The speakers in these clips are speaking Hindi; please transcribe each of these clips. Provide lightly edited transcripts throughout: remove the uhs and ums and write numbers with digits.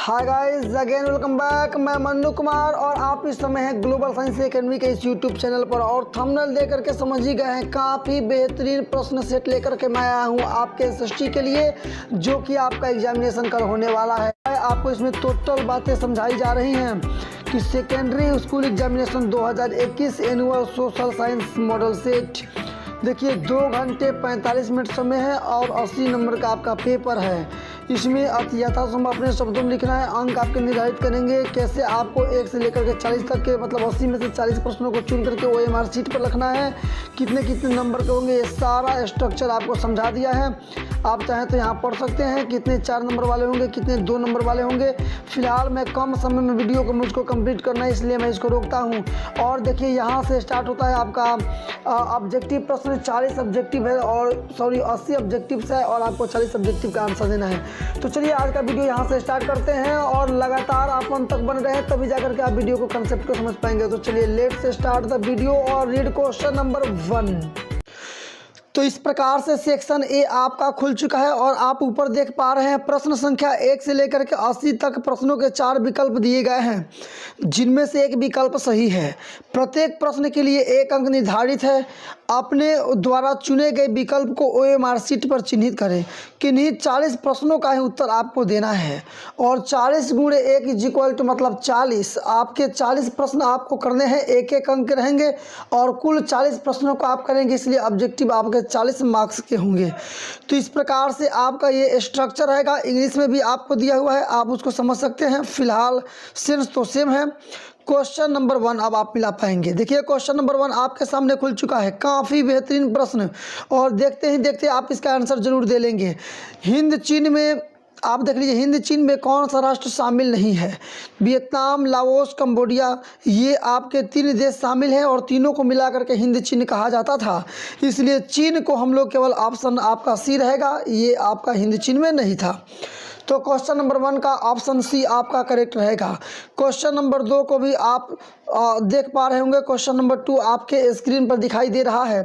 Hi guys, again welcome back. मैं मन्नू कुमार और आप इस समय हैं ग्लोबल साइंस एकेडमी के इस यूट्यूब चैनल पर। और थंबनेल देख करके समझ ही गए हैं, काफ़ी बेहतरीन प्रश्न सेट लेकर के मैं आया हूं आपके एसएसटी के लिए, जो कि आपका एग्जामिनेशन कल होने वाला है। आपको इसमें टोटल बातें समझाई जा रही हैं कि secondary school examination 2021 annual social science model set. देखिए 2 घंटे 45 मिनट समय है और 80 नंबर का आपका पेपर है। इसमें यथासंभव अपने शब्दों में लिखना है। अंक आपके निर्धारित करेंगे कैसे आपको 1 से लेकर के 40 तक के, मतलब 80 में से 40 प्रश्नों को चुन करके OMR शीट पर लिखना है। कितने कितने नंबर के होंगे, ये सारा स्ट्रक्चर आपको समझा दिया है। आप चाहें तो यहाँ पढ़ सकते हैं कितने 4 नंबर वाले होंगे, कितने 2 नंबर वाले होंगे। फिलहाल मैं कम समय में वीडियो को मुझको कंप्लीट करना है, इसलिए मैं इसको रोकता हूँ। और देखिए यहाँ से स्टार्ट होता है आपका ऑब्जेक्टिव प्रश्न। 40 ऑब्जेक्टिव है और 80 ऑब्जेक्टिव्स है और आपको 40 ऑब्जेक्टिव का आंसर देना है। तो चलिए आज का वीडियो यहाँ से स्टार्ट करते हैं और लगातार आप अंत तक बन रहे हैं, तभी जाकर के आप वीडियो को कंसेप्ट को समझ पाएंगे। तो चलिए लेट्स स्टार्ट द वीडियो और रीड क्वेश्चन नंबर 1। तो इस प्रकार से सेक्शन ए आपका खुल चुका है और आप ऊपर देख पा रहे हैं प्रश्न संख्या 1 से लेकर के 80 तक प्रश्नों के 4 विकल्प दिए गए हैं, जिनमें से एक विकल्प सही है। प्रत्येक प्रश्न के लिए 1 अंक निर्धारित है। अपने द्वारा चुने गए विकल्प को OMR शीट पर चिन्हित करें। किन्हीं 40 प्रश्नों का ही उत्तर आपको देना है और 40 गुणे 1 इज इक्वल टू मतलब 40। आपके 40 प्रश्न आपको करने हैं, 1-1 अंक के रहेंगे और कुल 40 प्रश्नों को आप करेंगे, इसलिए ऑब्जेक्टिव आपके 40 मार्क्स के होंगे। तो इस प्रकार से आपका ये स्ट्रक्चर रहेगा। इंग्लिश में भी आपको दिया हुआ है, आप उसको समझ सकते हैं। फिलहाल सेंस तो सेम है। क्वेश्चन नंबर 1 अब आप मिला पाएंगे। देखिए क्वेश्चन नंबर 1 आपके सामने खुल चुका है। काफ़ी बेहतरीन प्रश्न और देखते ही देखते आप इसका आंसर जरूर दे लेंगे। हिंद चीन में आप देख लीजिए, हिंद चीन में कौन सा राष्ट्र शामिल नहीं है? वियतनाम, लाओस, कंबोडिया, ये आपके 3 देश शामिल हैं और तीनों को मिलाकर के हिंद चीन कहा जाता था, इसलिए चीन को हम लोग केवल ऑप्शन आपका सी रहेगा, ये आपका हिंद चीन में नहीं था। तो क्वेश्चन नंबर 1 का ऑप्शन सी आपका करेक्ट रहेगा। क्वेश्चन नंबर 2 को भी आप देख पा रहे होंगे। क्वेश्चन नंबर 2 आपके स्क्रीन पर दिखाई दे रहा है।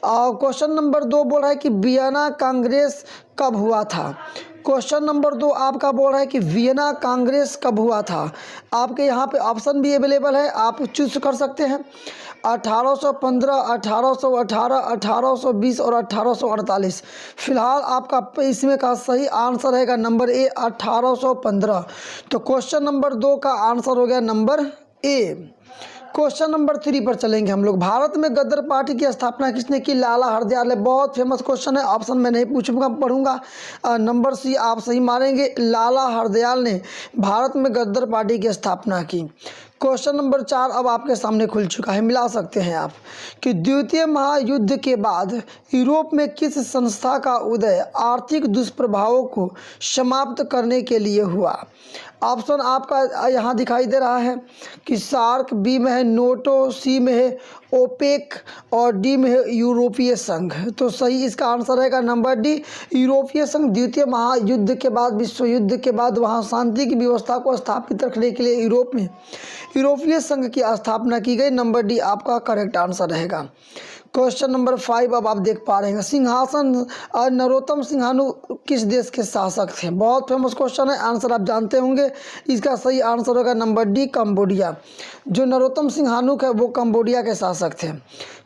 क्वेश्चन नंबर 2 बोल रहा है कि वियना कांग्रेस कब हुआ था। क्वेश्चन नंबर 2 आपका बोल रहा है कि वियना कांग्रेस कब हुआ था। आपके यहाँ पे ऑप्शन भी अवेलेबल है, आप चूज कर सकते हैं। 1815, 1818, 1820 और 1848। फिलहाल आपका इसमें का सही आंसर रहेगा नंबर ए, 1815। तो क्वेश्चन नंबर 2 का आंसर हो गया नंबर ए। क्वेश्चन नंबर 3 पर चलेंगे हम लोग। भारत में गदर पार्टी की स्थापना किसने की? लाला हरदयाल। बहुत फेमस क्वेश्चन है, ऑप्शन में नहीं पूछूंगा, पढ़ूंगा। नंबर सी आप सही मारेंगे, लाला हरदयाल ने भारत में गदर पार्टी की स्थापना की। क्वेश्चन नंबर 4 अब आपके सामने खुल चुका है, मिला सकते हैं आप कि द्वितीय महायुद्ध के बाद यूरोप में किस संस्था का उदय आर्थिक दुष्प्रभावों को समाप्त करने के लिए हुआ? ऑप्शन आपका यहाँ दिखाई दे रहा है कि सार्क, बी में है नोटो, सी में है ओपेक और डी में है यूरोपीय संघ। तो सही इसका आंसर रहेगा नंबर डी, यूरोपीय संघ। द्वितीय महायुद्ध के बाद, विश्व युद्ध के बाद वहाँ शांति की व्यवस्था को स्थापित रखने के लिए यूरोप में यूरोपीय संघ की स्थापना की गई। नंबर डी आपका करेक्ट आंसर रहेगा। क्वेश्चन नंबर 5 अब आप देख पा रहे हैं। सिंहासन नरोत्तम सिंहानु किस देश के शासक थे? बहुत फेमस क्वेश्चन है, आंसर आप जानते होंगे। इसका सही आंसर होगा नंबर डी, कंबोडिया। जो नरोत्तम सिंहानु है वो कंबोडिया के शासक थे।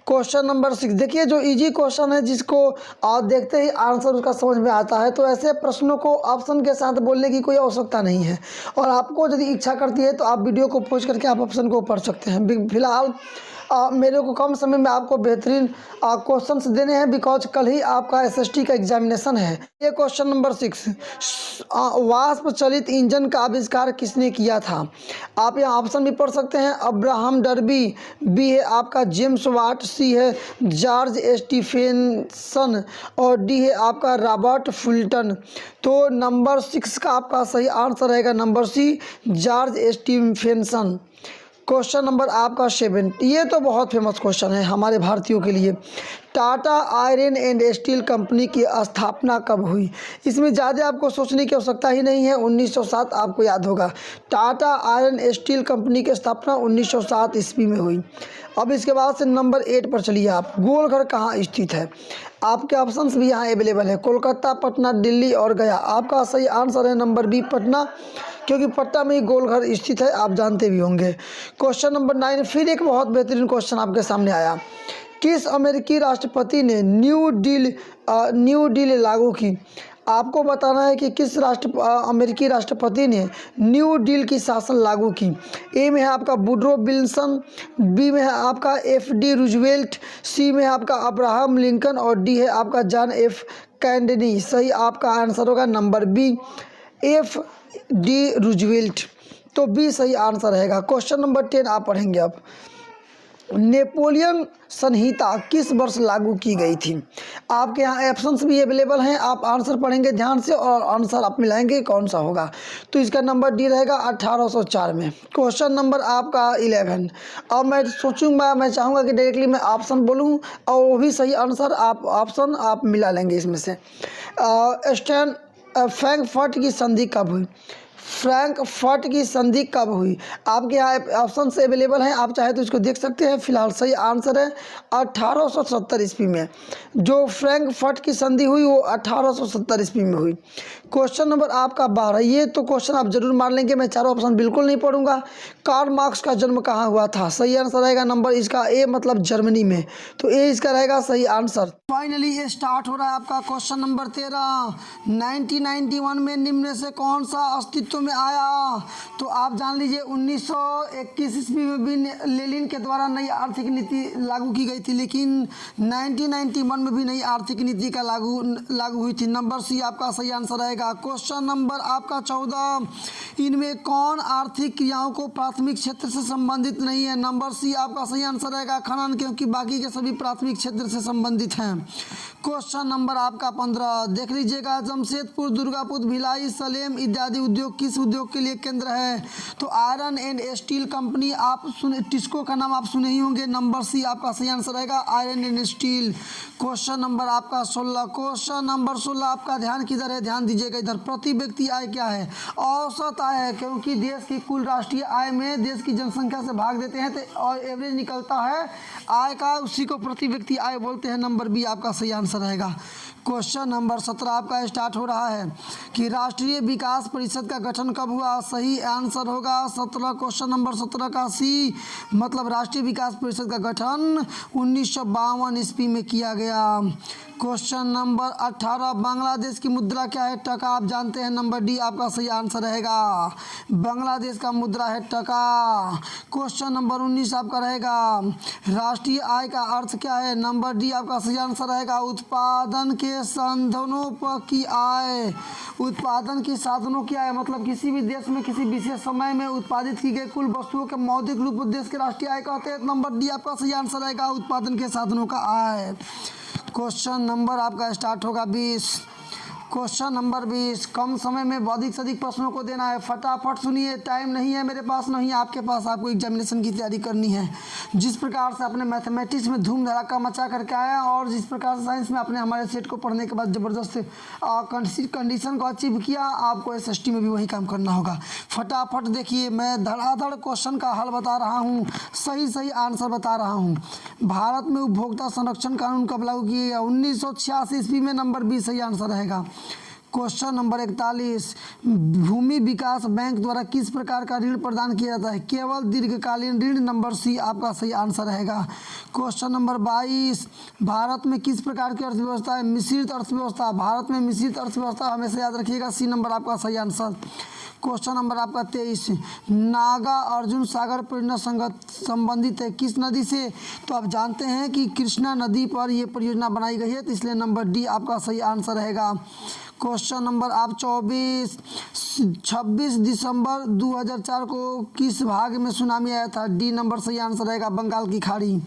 क्वेश्चन नंबर 6 देखिए, जो इजी क्वेश्चन है जिसको आप देखते ही आंसर उसका समझ में आता है, तो ऐसे प्रश्नों को ऑप्शन के साथ बोलने की कोई आवश्यकता नहीं है। और आपको यदि इच्छा करती है तो आप वीडियो को पॉज करके आप ऑप्शन को पढ़ सकते हैं। फिलहाल मेरे को कम समय में आपको बेहतरीन क्वेश्चंस देने हैं, बिकॉज कल ही आपका एसएसटी का एग्जामिनेशन है। ये क्वेश्चन नंबर 6, वाष्प चलित इंजन का आविष्कार किसने किया था? आप यहाँ ऑप्शन भी पढ़ सकते हैं। अब्राहम डर्बी, बी है आपका जेम्स वाट, सी है जॉर्ज स्टीफेंसन और डी है आपका रॉबर्ट फुल्टन। तो नंबर 6 का आपका सही आंसर रहेगा number C, George Stephenson. Question number आपका 7, ये तो बहुत फेमस क्वेश्चन है हमारे भारतीयों के लिए। Tata iron and steel company की स्थापना कब हुई? इसमें ज़्यादा आपको सोचने की आवश्यकता ही नहीं है। 1907 आपको याद होगा। टाटा आयरन स्टील कंपनी की स्थापना 1907 ईस्वी में हुई। अब इसके बाद से नंबर 8 पर चलिए आप। गोलघर कहाँ स्थित है? आपके ऑप्शंस भी यहाँ अवेलेबल है, कोलकाता, पटना, दिल्ली और गया। आपका सही आंसर है नंबर बी, पटना। क्योंकि पटना में ही गोल घर स्थित है, आप जानते भी होंगे। क्वेश्चन नंबर 9 फिर एक बहुत बेहतरीन क्वेश्चन आपके सामने आया। किस अमेरिकी राष्ट्रपति ने न्यू डील लागू की? आपको बताना है कि किस अमेरिकी राष्ट्रपति ने न्यू डील की शासन लागू की। ए में है आपका वुडरो विल्सन, बी में है आपका FD रूजवेल्ट, सी में है आपका अब्राहम लिंकन और डी है आपका जॉन F कैनेडी। सही आपका आंसर होगा नंबर बी, FD रूजवेल्ट। तो बी सही आंसर रहेगा। क्वेश्चन नंबर 10 आप पढ़ेंगे अब। नेपोलियन संहिता किस वर्ष लागू की गई थी? आपके यहाँ ऑप्शंस भी अवेलेबल हैं, आप आंसर पढ़ेंगे ध्यान से और आंसर आप मिलाएंगे कौन सा होगा। तो इसका नंबर डी रहेगा 1804 में। क्वेश्चन नंबर आपका 11। अब मैं सोचूंगा, मैं चाहूँगा कि डायरेक्टली मैं ऑप्शन बोलूँ और वो भी सही आंसर आप ऑप्शन आप मिला लेंगे इसमें से। फ्रैंकफर्ट की संधि कब हुई? फ्रैंकफर्ट की संधि कब हुई? आपके यहाँ ऑप्शन से अवेलेबल हैं, आप चाहे तो इसको देख सकते हैं। फिलहाल सही आंसर है 1870 ईस्वी में। जो फ्रैंकफर्ट की संधि हुई वो 1870 ईस्वी में हुई। क्वेश्चन नंबर आपका 12। ये तो क्वेश्चन आप जरूर मान लेंगे, मैं चारों ऑप्शन बिल्कुल नहीं पढ़ूंगा। कार्ल मार्क्स का जन्म कहाँ हुआ था? सही आंसर रहेगा नंबर इसका ए, मतलब जर्मनी में। तो ए इसका रहेगा सही आंसर। फाइनली ये स्टार्ट हो रहा है आपका क्वेश्चन नंबर 13। 1991 में निम्न से कौन सा अस्तित्व में आया? तो आप जान लीजिए 1921 ईस्वी में भी लेनिन के द्वारा नई आर्थिक नीति लागू की गई थी, लेकिन 1991 में भी नई आर्थिक नीति का लागू हुई थी। नंबर सी आपका सही आंसर रहेगा। क्वेश्चन नंबर आपका 14। इनमें कौन आर्थिक क्रियाओं को प्राथमिक क्षेत्र से संबंधित नहीं है? नंबर सी आपका सही आंसर रहेगा खनन, क्योंकि बाकी के सभी प्राथमिक क्षेत्र से संबंधित हैं। क्वेश्चन नंबर आपका 15 देख लीजिएगा। जमशेदपुर, दुर्गापुर, भिलाई, सलेम इत्यादि उद्योग किस उद्योग के लिए केंद्र है? तो आयरन एंड स्टील कंपनी, आप टिस्को का नाम आप सुने ही होंगे। नंबर सी आपका सही आंसर रहेगा iron and steel. Question number आपका 16। क्वेश्चन नंबर 16 आपका ध्यान किधर है? ध्यान दीजिएगा इधर। प्रति व्यक्ति आय क्या है? औसत आय है, क्योंकि देश की कुल राष्ट्रीय आय में देश की जनसंख्या से भाग देते हैं तो और एवरेज निकलता है आय का, उसी को प्रति व्यक्ति आय बोलते हैं। नंबर बी आपका सही आंसर रहेगा। क्वेश्चन नंबर 17 आपका स्टार्ट हो रहा है कि राष्ट्रीय विकास परिषद का गठन कब हुआ? सही आंसर होगा 17। क्वेश्चन नंबर 17 का सी, मतलब राष्ट्रीय विकास परिषद का गठन 1952 ईस्वी में किया गया। क्वेश्चन नंबर 18 बांग्लादेश की मुद्रा क्या है? टका, आप जानते हैं। नंबर डी आपका सही आंसर रहेगा। बांग्लादेश का मुद्रा है टका। क्वेश्चन नंबर 19 आपका रहेगा राष्ट्रीय आय का अर्थ क्या है? नंबर डी आपका सही आंसर रहेगा उत्पादन के साधनों पर की आय। उत्पादन के साधनों की आय मतलब किसी भी देश में किसी विशेष समय में उत्पादित की गई कुल वस्तुओं के मौद्रिक रूप उद्देश्य के राष्ट्रीय आय कहते हैं। नंबर डी आपका सही आंसर रहेगा उत्पादन के साधनों का आय। क्वेश्चन नंबर आपका स्टार्ट होगा 20। क्वेश्चन नंबर 20 कम समय में अधिक से अधिक प्रश्नों को देना है। फटाफट सुनिए, टाइम नहीं है मेरे पास, नहीं आपके पास, आपको एग्जामिनेशन की तैयारी करनी है। जिस प्रकार से आपने मैथमेटिक्स में धूम धड़ाका मचा करके आया और जिस प्रकार से साइंस में आपने हमारे सेट को पढ़ने के बाद ज़बरदस्त कंडीशन को अचीव किया, आपको SST में भी वही काम करना होगा। फटाफट देखिए, मैं धड़ाधड़ क्वेश्चन का हल बता रहा हूँ, सही सही आंसर बता रहा हूँ। भारत में उपभोक्ता संरक्षण कानून कब लागू किया गया? 1986 ईस्वी में। नंबर बी सही आंसर रहेगा। क्वेश्चन नंबर 41 भूमि विकास बैंक द्वारा किस प्रकार का ऋण प्रदान किया जाता है? केवल दीर्घकालीन ऋण। नंबर सी आपका सही आंसर रहेगा। क्वेश्चन नंबर 22 भारत में किस प्रकार की अर्थव्यवस्था है? मिश्रित अर्थव्यवस्था। भारत में मिश्रित अर्थव्यवस्था, हमेशा याद रखिएगा, सी नंबर आपका सही आंसर। क्वेश्चन नंबर आपका 23 नागा अर्जुन सागर परियोजना संबंधित है किस नदी से? तो आप जानते हैं कि कृष्णा नदी पर यह परियोजना बनाई गई है, तो इसलिए नंबर डी आपका सही आंसर रहेगा। क्वेश्चन नंबर आप 26 दिसंबर 2004 को किस भाग में सुनामी आया था? डी नंबर सही आंसर रहेगा बंगाल की खाड़ी।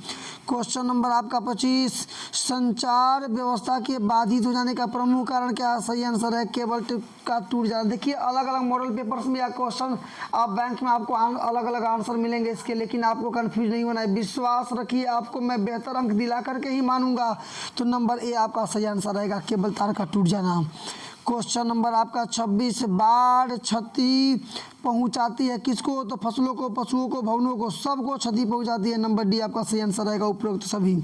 क्वेश्चन नंबर आपका 25 संचार व्यवस्था के बाधित हो जाने का प्रमुख कारण क्या है? सही आंसर है केबल का टूट जाना। देखिए अलग अलग मॉडल पेपर्स में या क्वेश्चन आप बैंक में आपको अलग अलग आंसर मिलेंगे इसके, लेकिन आपको कंफ्यूज नहीं होना है। विश्वास रखिए, आपको मैं बेहतर अंक दिला करके ही मानूंगा। तो नंबर ए आपका सही आंसर रहेगा केबल तार का टूट जाना। क्वेश्चन नंबर आपका 26 बाढ़ क्षति पहुंचाती है किसको? तो फसलों को, पशुओं को, भवनों को, सबको क्षति पहुंचाती है। नंबर डी आपका सही आंसर रहेगा उपरोक्त सभी।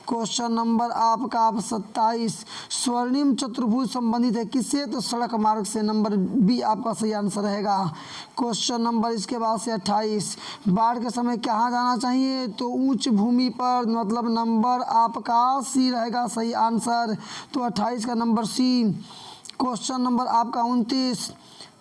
क्वेश्चन नंबर आपका 27, स्वर्णिम चतुर्भुज संबंधित है किससे? तो सड़क मार्ग से, नंबर बी आपका सही आंसर रहेगा। क्वेश्चन नंबर इसके बाद से 28, बाढ़ के समय कहाँ जाना चाहिए? तो उच्च भूमि पर, मतलब नंबर आपका सी रहेगा सही आंसर। तो 28 का नंबर सी। क्वेश्चन नंबर आपका 29,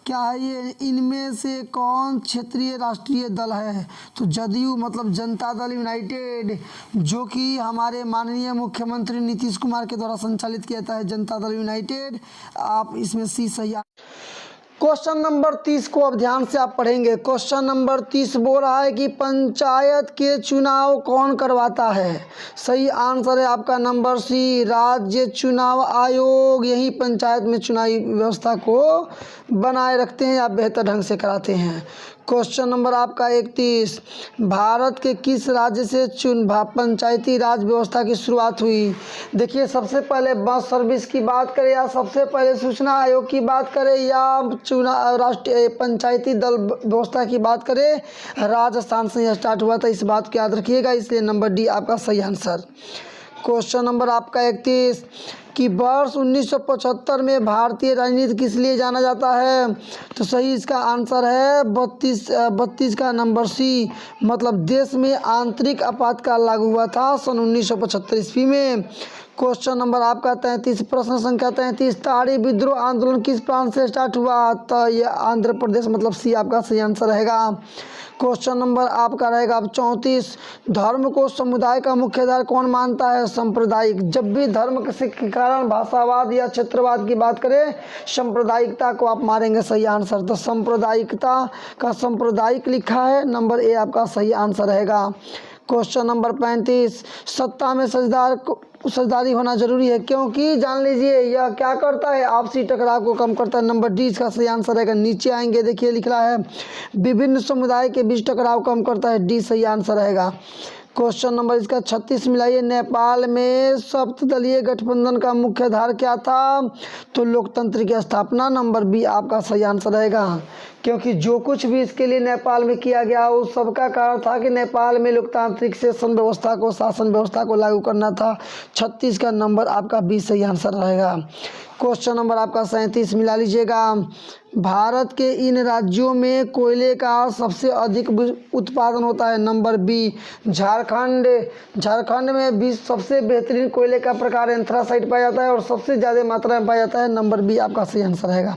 क्या है ये? इनमें से कौन क्षेत्रीय राष्ट्रीय दल है? तो जदयू मतलब जनता दल यूनाइटेड, जो कि हमारे माननीय मुख्यमंत्री नीतीश कुमार के द्वारा संचालित किया जाता है, जनता दल यूनाइटेड। आप इसमें सी सही। क्वेश्चन नंबर 30 को अब ध्यान से आप पढ़ेंगे। क्वेश्चन नंबर 30 बोल रहा है कि पंचायत के चुनाव कौन करवाता है? सही आंसर है आपका नंबर सी, राज्य चुनाव आयोग। यही पंचायत में चुनावी व्यवस्था को बनाए रखते हैं या बेहतर ढंग से कराते हैं। क्वेश्चन नंबर आपका 31, भारत के किस राज्य से पंचायती राज व्यवस्था की शुरुआत हुई? देखिए, सबसे पहले बस सर्विस की बात करें या सबसे पहले सूचना आयोग की बात करें या चुनाव राष्ट्रीय पंचायती दल व्यवस्था की बात करें, राजस्थान से यह स्टार्ट हुआ था। इस बात को याद रखिएगा, इसलिए नंबर डी आपका सही आंसर। क्वेश्चन नंबर आपका 31 कि वर्ष 1975 में भारतीय राजनीति किस लिए जाना जाता है? तो सही इसका आंसर है 32 का नंबर सी, मतलब देश में आंतरिक आपातकाल लागू हुआ था सन 1975 ईस्वी में। क्वेश्चन नंबर आपका 33, प्रश्न संख्या 33, ताड़ी विद्रोह आंदोलन किस प्रांत से स्टार्ट हुआ? तो यह आंध्र प्रदेश, मतलब सी आपका सही आंसर रहेगा। क्वेश्चन नंबर आपका रहेगा अब 34, धर्म को समुदाय का मुख्य आधार कौन मानता है? सांप्रदायिक। जब भी धर्म के कारण भाषावाद या क्षेत्रवाद की बात करें, सांप्रदायिकता को आप मारेंगे सही आंसर। तो सांप्रदायिकता का सांप्रदायिक लिखा है, नंबर ए आपका सही आंसर रहेगा। क्वेश्चन नंबर 35, सत्ता में साझेदारी होना जरूरी है क्योंकि जान लीजिए यह क्या करता है? आपसी टकराव को कम करता है, नंबर डी इसका सही आंसर रहेगा। नीचे आएंगे, देखिए लिख रहा है विभिन्न समुदाय के बीच टकराव कम करता है, डी सही आंसर रहेगा। क्वेश्चन नंबर इसका 36 मिलाइए, नेपाल में सप्तदलीय गठबंधन का मुख्य आधार क्या था? तो लोकतंत्र की स्थापना, नंबर बी आपका सही आंसर रहेगा। क्योंकि जो कुछ भी इसके लिए नेपाल में किया गया उस सबका कारण था कि नेपाल में लोकतांत्रिक शासन व्यवस्था को लागू करना था। 36 का नंबर आपका बी सही आंसर रहेगा। क्वेश्चन नंबर आपका 37 मिला लीजिएगा, भारत के इन राज्यों में कोयले का सबसे अधिक उत्पादन होता है, नंबर बी झारखंड में सबसे बेहतरीन कोयले का प्रकार एंथ्रासाइट पाया जाता है और सबसे ज़्यादा मात्रा में पाया जाता है, नंबर बी आपका सही आंसर रहेगा।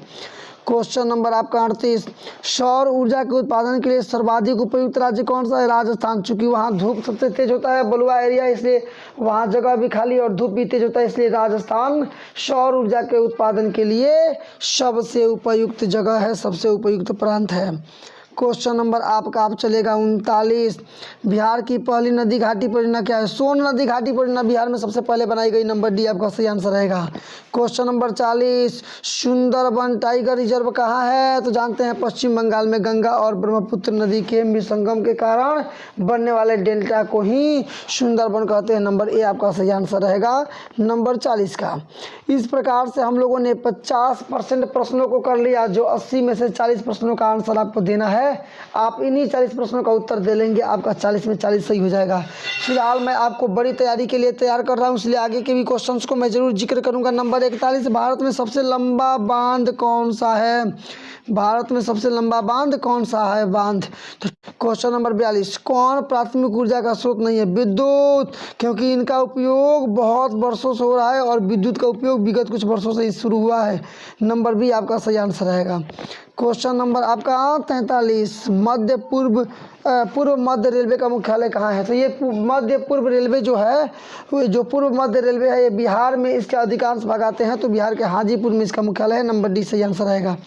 क्वेश्चन नंबर आपका 38, सौर ऊर्जा के उत्पादन के लिए सर्वाधिक उपयुक्त राज्य कौन सा है? राजस्थान। चूंकि वहाँ धूप सबसे तेज होता है, बलुआ एरिया, इसलिए वहाँ जगह भी खाली और धूप भी तेज होता है, इसलिए राजस्थान सौर ऊर्जा के उत्पादन के लिए सबसे उपयुक्त जगह है, सबसे उपयुक्त प्रांत है। क्वेश्चन नंबर आपका आप चलेगा 39, बिहार की पहली नदी घाटी परियोजना क्या है? सोन नदी घाटी परियोजना बिहार में सबसे पहले बनाई गई, नंबर डी आपका सही आंसर रहेगा। Question number 40, Sundarban tiger reserve कहाँ है? तो जानते हैं पश्चिम बंगाल में गंगा और ब्रह्मपुत्र नदी के संगम के कारण बनने वाले डेल्टा को ही सुंदरबन कहते हैं, नंबर ए आपका सही आंसर रहेगा नंबर 40 का। इस प्रकार से हम लोगों ने 50% प्रश्नों को कर लिया, जो 80 में से 40 प्रश्नों का आंसर आपको देना है। आप इन्हीं 40 प्रश्नों का उत्तर दे लेंगे, आपका 40 में 40 सही हो जाएगा। फिलहाल मैं आपको बड़ी तैयारी के लिए तैयार कर रहा हूं, इसलिए आगे के भी क्वेश्चंस को मैं जरूर जिक्र करूंगा। नंबर 41, भारत में सबसे लंबा बांध कौन सा है? भारत में सबसे लंबा बांध कौन सा है? बांध। तो क्वेश्चन नंबर 42, कौन प्राथमिक ऊर्जा का स्रोत नहीं है? विद्युत, क्योंकि इनका उपयोग बहुत वर्षों से हो रहा है और विद्युत का उपयोग विगत कुछ वर्षों से शुरू हुआ है, नंबर बी आपका सही आंसर रहेगा। क्वेश्चन नंबर आपका 43, पूर्व मध्य रेलवे का मुख्यालय कहाँ है? तो ये मध्य पूर्व रेलवे जो है, जो पूर्व मध्य रेलवे है, ये बिहार में इसके अधिकांश भाग आते हैं, तो बिहार के हाजीपुर में इसका मुख्यालय है, नंबर डी सही आंसर रहेगा।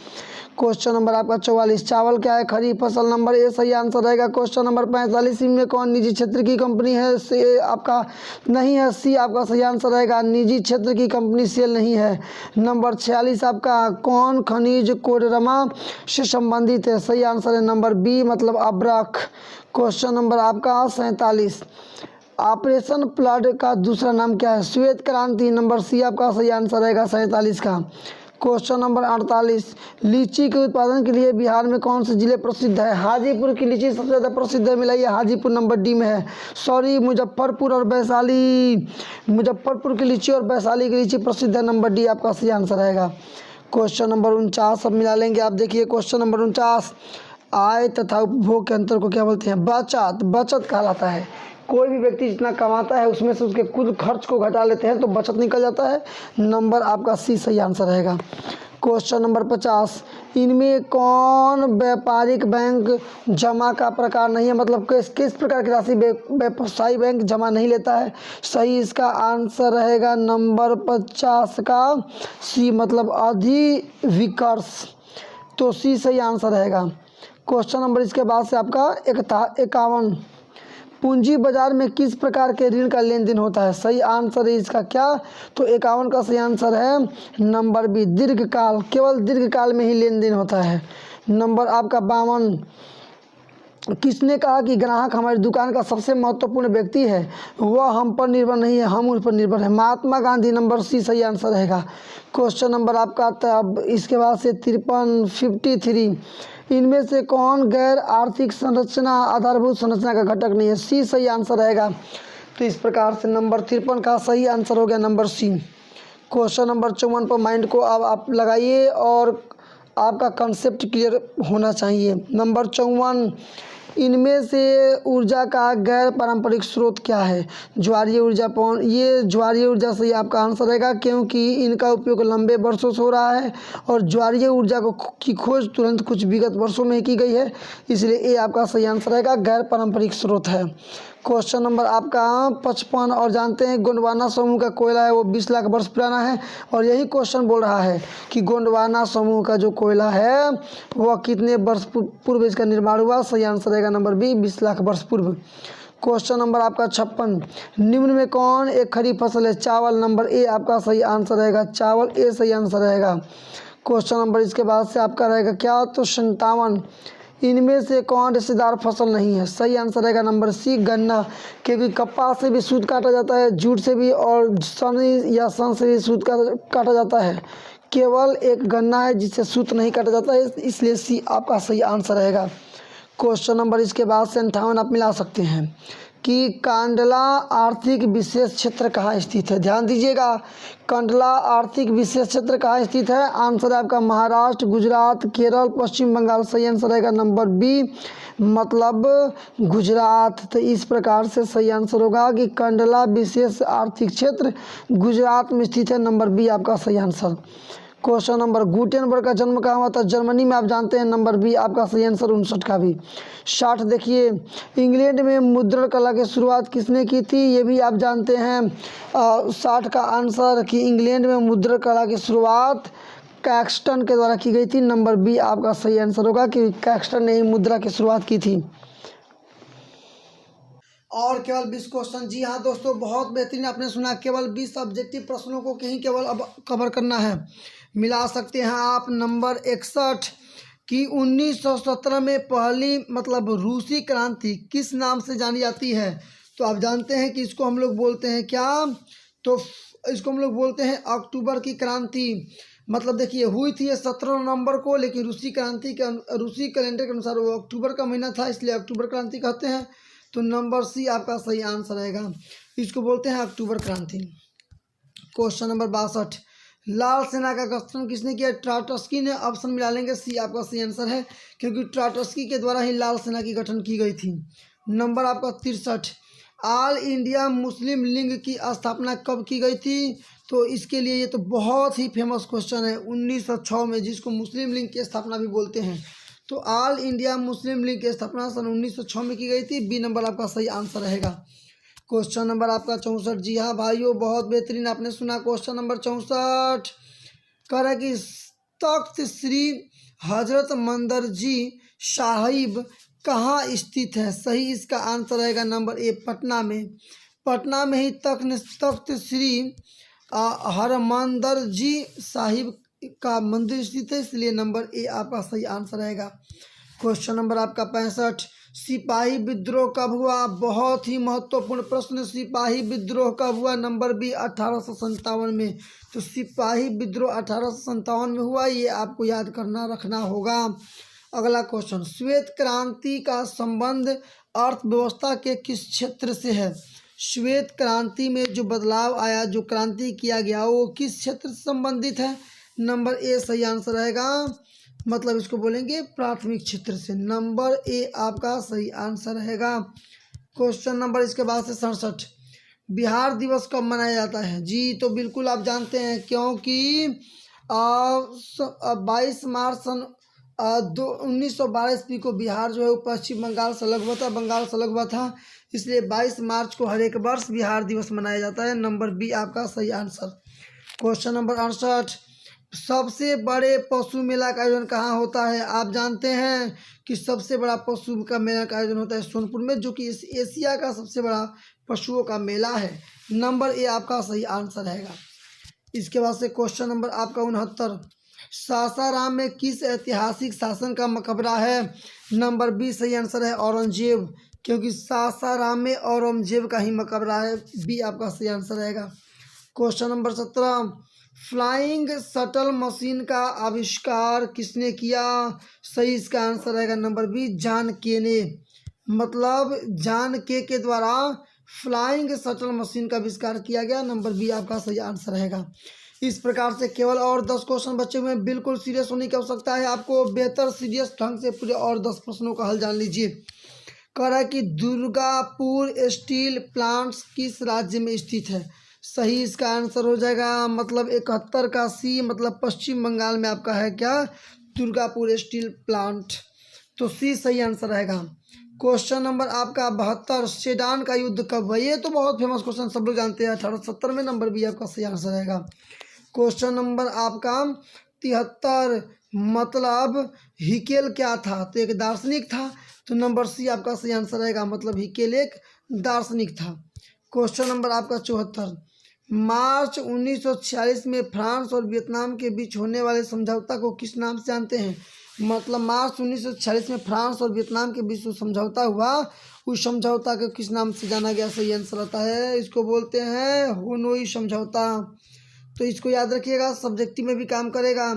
क्वेश्चन नंबर आपका 44, चावल क्या है? खरीफ फसल, नंबर ए सही आंसर रहेगा। क्वेश्चन नंबर 45, इनमें कौन निजी क्षेत्र की कंपनी है? से आपका नहीं है, सी आपका सही आंसर रहेगा। निजी क्षेत्र की कंपनी सेल नहीं है। नंबर 46 आपका कौन खनिज कोडरमा से संबंधित है? सही आंसर है नंबर बी, मतलब अब्रक। क्वेश्चन नंबर आपका 47, ऑपरेशन फ्लड का दूसरा नाम क्या है? श्वेत क्रांति, नंबर सी आपका सही आंसर रहेगा 47 का। क्वेश्चन नंबर 48, लीची के उत्पादन के लिए बिहार में कौन से जिले प्रसिद्ध है? हाजीपुर की लीची सबसे ज़्यादा प्रसिद्ध है, मिलाइए, हाजीपुर नंबर डी में है। सॉरी, मुजफ्फरपुर और वैशाली, मुजफ्फरपुर की लीची और वैशाली की लीची प्रसिद्ध है, नंबर डी आपका सही आंसर रहेगा। क्वेश्चन नंबर 49 अब मिला लेंगे आप। देखिए क्वेश्चन नंबर 49, आय तथा उपभोग के अंतर को क्या बोलते हैं? बचत। बचत कहलाता है। कोई भी व्यक्ति जितना कमाता है उसमें से उसके कुल खर्च को घटा लेते हैं तो बचत निकल जाता है, नंबर आपका सी सही आंसर रहेगा। क्वेश्चन नंबर 50, इनमें कौन व्यापारिक बैंक जमा का प्रकार नहीं है? मतलब किस प्रकार की राशि व्यवसायी बैंक जमा नहीं लेता है? सही इसका आंसर रहेगा नंबर 50 का सी, मतलब अधिविकर्ष, तो सी सही आंसर रहेगा। क्वेश्चन नंबर इसके बाद से आपका 51, पूंजी बाजार में किस प्रकार के ऋण का लेन देन होता है? सही आंसर है इसका क्या? तो 51 का सही आंसर है नंबर बी, दीर्घकाल, केवल दीर्घकाल में ही लेन देन होता है। नंबर आपका 52, किसने कहा कि ग्राहक हमारी दुकान का सबसे महत्वपूर्ण व्यक्ति है, वह हम पर निर्भर नहीं है, हम उन पर निर्भर है? महात्मा गांधी, नंबर सी सही आंसर रहेगा। क्वेश्चन नंबर आपका आता है अब इसके बाद से 53, इनमें से कौन गैर आर्थिक संरचना आधारभूत संरचना का घटक नहीं है? सी सही आंसर रहेगा। तो इस प्रकार से नंबर 53 का सही आंसर हो गया नंबर सी। क्वेश्चन नंबर 54 पर माइंड को अब आप लगाइए और आपका कंसेप्ट क्लियर होना चाहिए। नंबर 54, इनमें से ऊर्जा का गैर पारंपरिक स्रोत क्या है? ज्वारीय ऊर्जा, पवन, ये ज्वारीय ऊर्जा सही आपका आंसर रहेगा क्योंकि इनका उपयोग लंबे वर्षों से हो रहा है और ज्वारीय ऊर्जा की खोज तुरंत कुछ विगत वर्षों में की गई है, इसलिए ये आपका सही आंसर रहेगा, गैर पारंपरिक स्रोत है। क्वेश्चन नंबर आपका 55, और जानते हैं गोंडवाना समूह का कोयला है वो 20 लाख वर्ष पुराना है, और यही क्वेश्चन बोल रहा है कि गोंडवाना समूह का जो कोयला है वह कितने वर्ष पूर्व इसका निर्माण हुआ? सही आंसर रहेगा नंबर बी, 20 लाख वर्ष पूर्व। क्वेश्चन नंबर आपका 56, निम्न में कौन एक खरीफ फसल है? चावल, नंबर ए आपका सही आंसर रहेगा, चावल ए सही आंसर रहेगा। क्वेश्चन नंबर इसके बाद से आपका रहेगा क्या? तो 57, इनमें से कौन रेशेदार फसल नहीं है? सही आंसर रहेगा नंबर सी, गन्ना, क्योंकि कपास से भी सूत काटा जाता है, जूट से भी, और सन या सन से भी सूत काटा जाता है, केवल एक गन्ना है जिससे सूत नहीं काटा जाता है, इसलिए सी आपका सही आंसर रहेगा। क्वेश्चन नंबर इसके बाद से 58 आप मिला सकते हैं कि कांडला आर्थिक विशेष क्षेत्र कहाँ स्थित है? ध्यान दीजिएगा, कांडला आर्थिक विशेष क्षेत्र कहाँ स्थित है? आंसर है आपका महाराष्ट्र, गुजरात, केरल, पश्चिम बंगाल। सही आंसर रहेगा नंबर बी, मतलब गुजरात। तो इस प्रकार से सही आंसर होगा कि कांडला विशेष आर्थिक क्षेत्र गुजरात में स्थित है, नंबर बी आपका सही आंसर। क्वेश्चन नंबर, गुटेनबर्ग का जन्म कहाँ हुआ था? जर्मनी में, आप जानते हैं, नंबर बी आपका सही आंसर। 59 का भी। 60 देखिए, इंग्लैंड में मुद्रण कला की शुरुआत किसने की थी? ये भी आप जानते हैं। 60 का आंसर कि इंग्लैंड में मुद्रण कला की शुरुआत कैक्सटन के द्वारा की गई थी, नंबर बी आपका सही आंसर होगा कि कैक्सटन ने ही मुद्रा की शुरुआत की थी। और केवल 20 क्वेश्चन, जी हाँ दोस्तों, बहुत बेहतरीन, आपने सुना, केवल 20 ऑब्जेक्टिव प्रश्नों को कहीं केवल अब कवर करना है। मिला सकते हैं आप नंबर 61 कि 1917 में पहली मतलब रूसी क्रांति किस नाम से जानी जाती है? तो आप जानते हैं कि इसको हम लोग बोलते हैं क्या? तो इसको हम लोग बोलते हैं अक्टूबर की क्रांति। मतलब देखिए, हुई थी ये 17 नवंबर को, लेकिन रूसी क्रांति के रूसी कैलेंडर के अनुसार वो अक्टूबर का महीना था, इसलिए अक्टूबर क्रांति कहते हैं। तो नंबर सी आपका सही आंसर रहेगा, इसको बोलते हैं अक्टूबर क्रांति। क्वेश्चन नंबर 62, लाल सेना का गठन किसने किया? ट्राटस्की ने। ऑप्शन मिला लेंगे, सी आपका सही आंसर है, क्योंकि ट्राटस्की के द्वारा ही लाल सेना की गठन की गई थी। नंबर आपका 63, ऑल इंडिया मुस्लिम लीग की स्थापना कब की गई थी? तो इसके लिए ये तो बहुत ही फेमस क्वेश्चन है, 1906 में, जिसको मुस्लिम लीग की स्थापना भी बोलते हैं। तो ऑल इंडिया मुस्लिम लीग की स्थापना सन 1906 में की गई थी, बी नंबर आपका सही आंसर रहेगा। क्वेश्चन नंबर आपका 64, जी हाँ भाइयों, बहुत बेहतरीन, आपने सुना। क्वेश्चन नंबर 64 कह रहा है कि तख्त श्री हजरत मंदर जी साहिब कहाँ स्थित है? सही इसका आंसर रहेगा नंबर ए, पटना में। पटना में ही तख्त श्री हरमंदर जी साहिब का मंदिर स्थित है, इसलिए नंबर ए आपका सही आंसर रहेगा। क्वेश्चन नंबर आपका 65, सिपाही विद्रोह कब हुआ? बहुत ही महत्वपूर्ण प्रश्न। सिपाही विद्रोह कब हुआ? नंबर बी 1857 में। तो सिपाही विद्रोह 1857 में हुआ, ये आपको याद करना रखना होगा। अगला क्वेश्चन, श्वेत क्रांति का संबंध अर्थव्यवस्था के किस क्षेत्र से है? श्वेत क्रांति में जो बदलाव आया, जो क्रांति किया गया, वो किस क्षेत्र से संबंधित है? नंबर ए सही आंसर रहेगा, मतलब इसको बोलेंगे प्राथमिक क्षेत्र से। नंबर ए आपका सही आंसर रहेगा। क्वेश्चन नंबर इसके बाद से 67, बिहार दिवस कब मनाया जाता है? जी तो बिल्कुल आप जानते हैं, क्योंकि 22 मार्च सन 1912 ईस्वी को बिहार जो है वो पश्चिम बंगाल से अलग हुआ था, बंगाल से अलग हुआ था, इसलिए 22 मार्च को हर एक वर्ष बिहार दिवस मनाया जाता है। नंबर बी आपका सही आंसर। क्वेश्चन नंबर 68, सबसे बड़े पशु मेला का आयोजन कहाँ होता है? आप जानते हैं कि सबसे बड़ा पशु का मेला का आयोजन होता है सोनपुर में, जो कि एशिया का सबसे बड़ा पशुओं का मेला है। नंबर ए आपका सही आंसर रहेगा। इसके बाद से क्वेश्चन नंबर आपका 69, सासाराम में किस ऐतिहासिक शासन का मकबरा है? नंबर बी सही आंसर है, औरंगजेब, क्योंकि सासाराम में औरंगजेब का ही मकबरा है। बी आपका सही आंसर रहेगा। Question number 17, flying shuttle machine का आविष्कार किसने किया? सही इसका आंसर रहेगा नंबर बी, जॉन के ने, मतलब जॉन के द्वारा फ्लाइंग शटल मशीन का आविष्कार किया गया। नंबर बी आपका सही आंसर रहेगा। इस प्रकार से केवल और 10 क्वेश्चन बचे हुए हैं, बिल्कुल सीरियस होने की आवश्यकता है आपको, बेहतर सीरियस ढंग से पूरे और 10 प्रश्नों का हल जान लीजिए। कह रहा है कि दुर्गापुर स्टील प्लांट्स किस राज्य में स्थित है? सही इसका आंसर हो जाएगा, मतलब 71 का सी, मतलब पश्चिम बंगाल में आपका है क्या? Durgapur steel plant. तो सी सही आंसर रहेगा। क्वेश्चन नंबर आपका 72, सेडान का युद्ध कब हुआ? ये तो बहुत फेमस क्वेश्चन, सब लोग जानते हैं, 1870 में। नंबर बी आपका सही आंसर रहेगा। क्वेश्चन नंबर आपका 73, मतलब हिकेल क्या था? तो एक दार्शनिक था, तो नंबर सी आपका सही आंसर रहेगा, मतलब हिकेल एक दार्शनिक था। क्वेश्चन नंबर आपका 74, मार्च 1946 में फ्रांस और वियतनाम के बीच होने वाले समझौता को किस नाम से जानते हैं? मतलब मार्च 1946 में फ्रांस और वियतनाम के बीच जो समझौता हुआ, उस समझौता को किस नाम से जाना गया? सही आंसर आता है, इसको बोलते हैं होनोई समझौता। तो इसको याद रखिएगा, सब्जेक्टिव में भी काम करेगा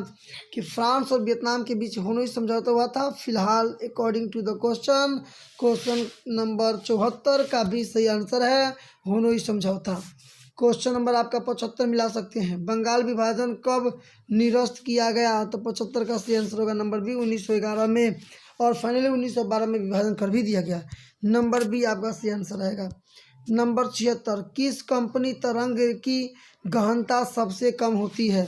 कि फ्रांस और वियतनाम के बीच होनोई समझौता हुआ था। फिलहाल according to the question number 74 का भी सही आंसर है होनोई समझौता। क्वेश्चन नंबर आपका 75 मिला सकते हैं, बंगाल विभाजन कब निरस्त किया गया? तो 75 का सही आंसर होगा नंबर बी 1911 में, और फाइनली 1912 में विभाजन कर भी दिया गया। नंबर बी आपका सही आंसर रहेगा। नंबर 76, किस कंपनी तरंग की गहनता सबसे कम होती है?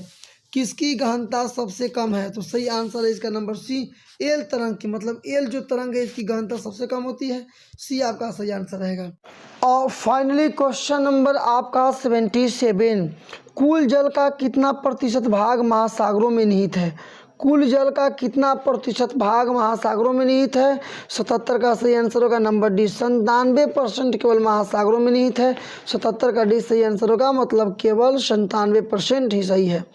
किसकी गहनता सबसे कम है? तो सही आंसर है इसका नंबर सी, एल तरंग की, मतलब एल जो तरंग है इसकी गहनता सबसे कम होती है। सी आपका सही आंसर रहेगा। और फाइनली क्वेश्चन नंबर आपका 77, कुल जल का कितना प्रतिशत भाग महासागरों में निहित है? कुल जल का कितना प्रतिशत भाग महासागरों में निहित है? 77 का सही आंसर होगा नंबर डी, 97% केवल महासागरों में निहित है। 77 का डी सही आंसर होगा, मतलब केवल 97% ही सही है।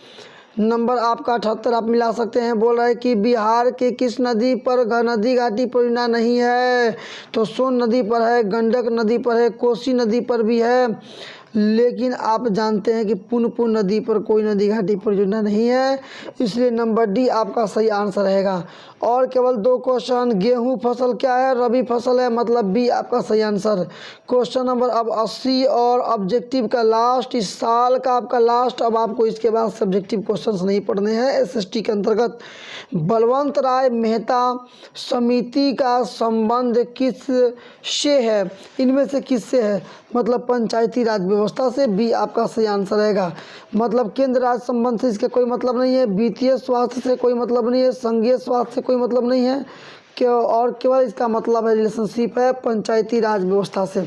नंबर आपका 78 आप मिला सकते हैं, बोल रहा है कि बिहार के किस नदी पर नदी घाटी परियोजना नहीं है? तो सोन नदी पर है, गंडक नदी पर है, कोसी नदी पर भी है, लेकिन आप जानते हैं कि पुनपुन नदी पर कोई नदी घाटी परियोजना नहीं है, इसलिए नंबर डी आपका सही आंसर रहेगा। और केवल 2 क्वेश्चन, गेहूं फसल क्या है? रबी फसल है, मतलब बी आपका सही आंसर। क्वेश्चन नंबर अब 80 और ऑब्जेक्टिव का लास्ट, इस साल का आपका लास्ट। अब आपको इसके बाद सब्जेक्टिव क्वेश्चंस नहीं पढ़ने हैं। एसएसटी के अंतर्गत बलवंत राय मेहता समिति का संबंध किस से है? इनमें से किससे है? मतलब पंचायती राज व्यवस्था से। बी आपका सही आंसर रहेगा, मतलब केंद्र राज्य संबंध से इसका कोई मतलब नहीं है, वित्तीय स्वास्थ्य से कोई मतलब नहीं है, संघीय स्वास्थ्य से कोई मतलब नहीं है, और केवल इसका मतलब है रिलेशनशिप है पंचायती राज व्यवस्था से।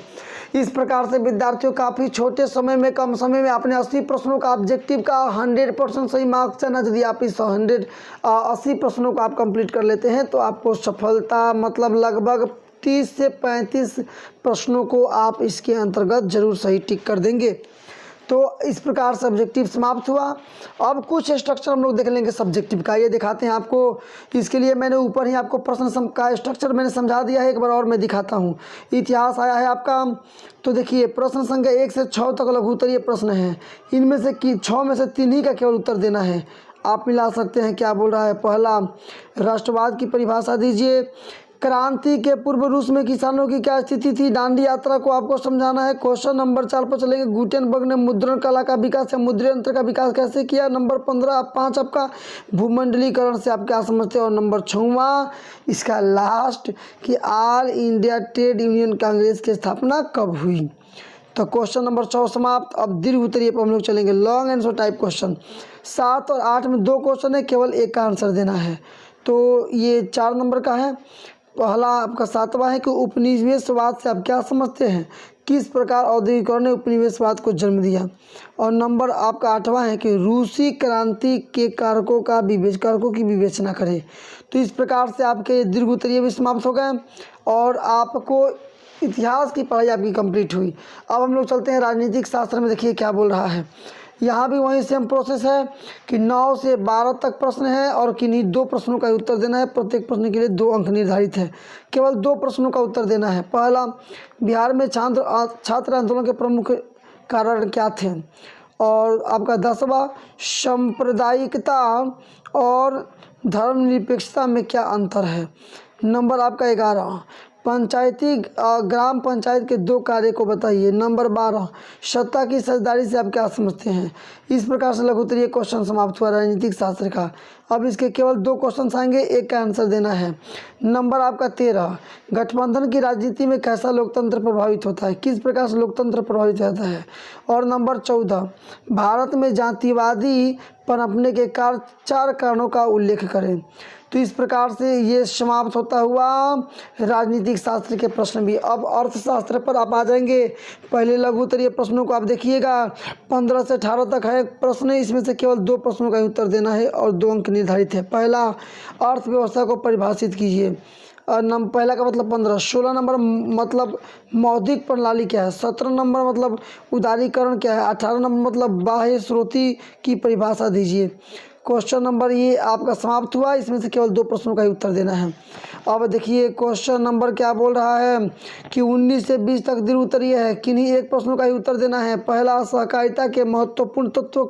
इस प्रकार से विद्यार्थियों काफ़ी छोटे समय में, कम समय में आपने 80 प्रश्नों का ऑब्जेक्टिव का 100% सही मार्क्स चाहना, यदि आप इस 80 प्रश्नों को आप कंप्लीट कर लेते हैं तो आपको सफलता, मतलब लगभग 30 से 35 प्रश्नों को आप इसके अंतर्गत जरूर सही टिक कर देंगे। तो इस प्रकार से ऑब्जेक्टिव समाप्त हुआ। अब कुछ स्ट्रक्चर हम लोग देख लेंगे सब्जेक्टिव का, ये दिखाते हैं आपको। इसके लिए मैंने ऊपर ही आपको प्रश्न का स्ट्रक्चर मैंने समझा दिया है, एक बार और मैं दिखाता हूँ। इतिहास आया है आपका, तो देखिए प्रश्न संख्या 1 से 6 तक लघु उत्तरीय प्रश्न है। इनमें से 6 में से 3 ही का केवल उत्तर देना है। आप मिला सकते हैं, क्या बोल रहा है। पहला, राष्ट्रवाद की परिभाषा दीजिए। क्रांति के पूर्व रूस में किसानों की क्या स्थिति थी, दांडी यात्रा को आपको समझाना है। क्वेश्चन नंबर 4 पर चलेंगे। गुटेनबर्ग ने मुद्रण कला का विकास या मुद्रण यंत्र का विकास कैसे किया। नंबर 5 आपका भूमंडलीकरण से आप क्या समझते हैं। और नंबर 6वां इसका लास्ट कि all India trade union Congress की स्थापना कब हुई। तो क्वेश्चन नंबर 6 समाप्त। अब दीर्घ उत्तरीय पर हम लोग चलेंगे, लॉन्ग आंसर टाइप क्वेश्चन। 7 और 8 में 2 क्वेश्चन है, केवल एक का आंसर देना है। तो ये 4 नंबर का है। पहला आपका 7वां है कि उपनिवेशवाद से आप क्या समझते हैं, किस प्रकार औद्योगिकरण ने उपनिवेशवाद को जन्म दिया। और नंबर आपका 8वां है कि रूसी क्रांति के कारकों की विवेचना करें। तो इस प्रकार से आपके दीर्घ उत्तरीय भी समाप्त हो गए और आपको इतिहास की पढ़ाई आपकी कंप्लीट हुई। अब हम लोग चलते हैं राजनीतिक शास्त्र में। देखिए क्या बोल रहा है। यहाँ भी वही सेम प्रोसेस है कि 9 से 12 तक प्रश्न है और किन्हीं 2 प्रश्नों का उत्तर देना है। प्रत्येक प्रश्न के लिए 2 अंक निर्धारित है। केवल 2 प्रश्नों का उत्तर देना है। पहला, बिहार में छात्र आंदोलन के प्रमुख कारण क्या थे। और आपका 10वां, सांप्रदायिकता और धर्मनिरपेक्षता में क्या अंतर है। नंबर आपका 11, ग्राम पंचायत के 2 कार्य को बताइए। नंबर 12, सत्ता की साझेदारी से आप क्या समझते हैं। इस प्रकार से लघु उत्तरीय क्वेश्चन समाप्त हुआ राजनीतिक शास्त्र का। अब इसके केवल 2 क्वेश्चन आएंगे, एक का आंसर देना है। नंबर आपका 13, गठबंधन की राजनीति में कैसा लोकतंत्र प्रभावित होता है, किस प्रकार से लोकतंत्र प्रभावित होता है। और नंबर 14, भारत में जातिवादी पनपने के 4 कारणों का उल्लेख करें। तो इस प्रकार से ये समाप्त होता हुआ राजनीतिक शास्त्र के प्रश्न भी। अब अर्थशास्त्र पर आप आ जाएंगे। पहले लघु उत्तरीय प्रश्नों को आप देखिएगा, 15 से 18 तक है प्रश्न। इसमें से केवल 2 प्रश्नों का उत्तर देना है और 2 अंक निर्धारित है। पहला, अर्थव्यवस्था को परिभाषित कीजिए। पहला का मतलब 15। 16 नंबर मतलब मौद्रिक प्रणाली क्या है। 17 नंबर मतलब उदारीकरण क्या है। 18 नंबर मतलब बाह्य स्रोती की परिभाषा दीजिए। क्वेश्चन नंबर ये आपका समाप्त हुआ। इसमें से केवल 2 प्रश्नों का उत्तर देना है। अब देखिए क्वेश्चन नंबर क्या बोल रहा है कि 19 से 20 तक दीर्घ उत्तरीय है, किन्हीं एक प्रश्नों का ही उत्तर देना है। पहला, सहकारिता के महत्वपूर्ण तत्व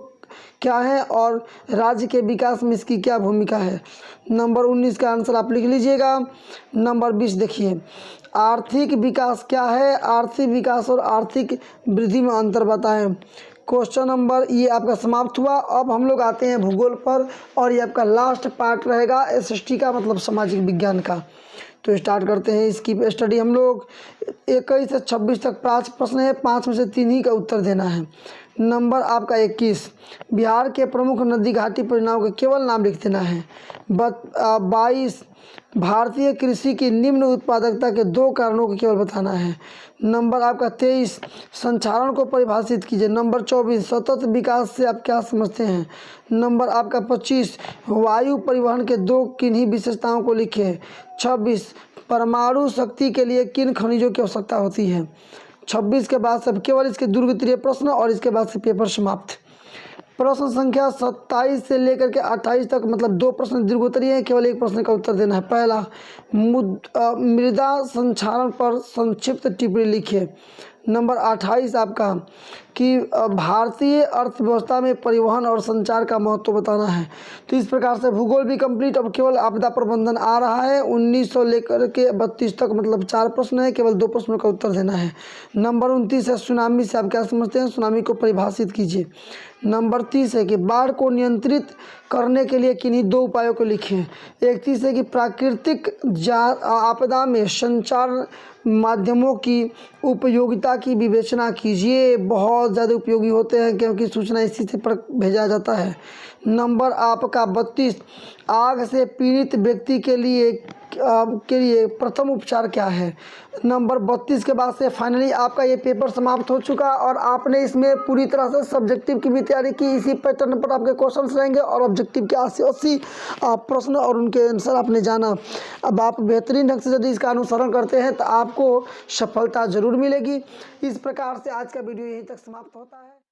क्या है और राज्य के विकास में इसकी क्या भूमिका है। नंबर 19 का आंसर आप लिख लीजिएगा। नंबर 20 देखिए, आर्थिक विकास क्या है, आर्थिक विकास और आर्थिक वृद्धि में अंतर बताएं। क्वेश्चन नंबर ये आपका समाप्त हुआ। अब हम लोग आते हैं भूगोल पर और ये आपका लास्ट पार्ट रहेगा एसएसटी का, मतलब सामाजिक विज्ञान का। तो स्टार्ट करते हैं इसकी स्टडी। हम लोग 21 से 26 तक 5 प्रश्न है, 5 में से 3 ही का उत्तर देना है। नंबर आपका 21, बिहार के प्रमुख नदी घाटी परियोजनाओं के केवल नाम लिख देना है। 22, भारतीय कृषि की निम्न उत्पादकता के 2 कारणों को केवल बताना है। नंबर आपका 23, संचारण को परिभाषित कीजिए। नंबर 24, सतत विकास से आप क्या समझते हैं। नंबर आपका 25, वायु परिवहन के 2 किन्हीं विशेषताओं को लिखें। 26, परमाणु शक्ति के लिए किन खनिजों की आवश्यकता होती है। 26 के बाद सब केवल इसके दीर्घ उत्तरीय प्रश्न और इसके बाद से पेपर समाप्त। प्रश्न संख्या 27 से लेकर के 28 तक मतलब 2 प्रश्न दीर्घ उत्तरीय है, केवल एक प्रश्न का उत्तर देना है। पहला, मृदा संक्षारण पर संक्षिप्त टिप्पणी लिखिए। नंबर 28 आपका कि भारतीय अर्थव्यवस्था में परिवहन और संचार का महत्व बताना है। तो इस प्रकार से भूगोल भी कंप्लीट। अब केवल आपदा प्रबंधन आ रहा है। 1900 लेकर के 32 तक मतलब 4 प्रश्न है, केवल 2 प्रश्नों का उत्तर देना है। नंबर 29 है सुनामी से आप क्या समझते हैं, सुनामी को परिभाषित कीजिए। नंबर 30 है कि बाढ़ को नियंत्रित करने के लिए किन्हीं 2 उपायों को लिखें। 31 है कि प्राकृतिक आपदा में संचार माध्यमों की उपयोगिता की विवेचना कीजिए। बहुत ज़्यादा उपयोगी होते हैं क्योंकि सूचना इसी से पर भेजा जाता है। नंबर आपका 32, आग से पीड़ित व्यक्ति के लिए प्रथम उपचार क्या है। नंबर 32 के बाद से फाइनली आपका ये पेपर समाप्त हो चुका और आपने इसमें पूरी तरह से सब्जेक्टिव की भी तैयारी की। इसी पैटर्न पर आपके क्वेश्चंस रहेंगे और ऑब्जेक्टिव के 80 प्रश्न और उनके आंसर आपने जाना। अब आप बेहतरीन ढंग से यदि इसका अनुसरण करते हैं तो आपको सफलता जरूर मिलेगी। इस प्रकार से आज का वीडियो यहीं तक समाप्त होता है।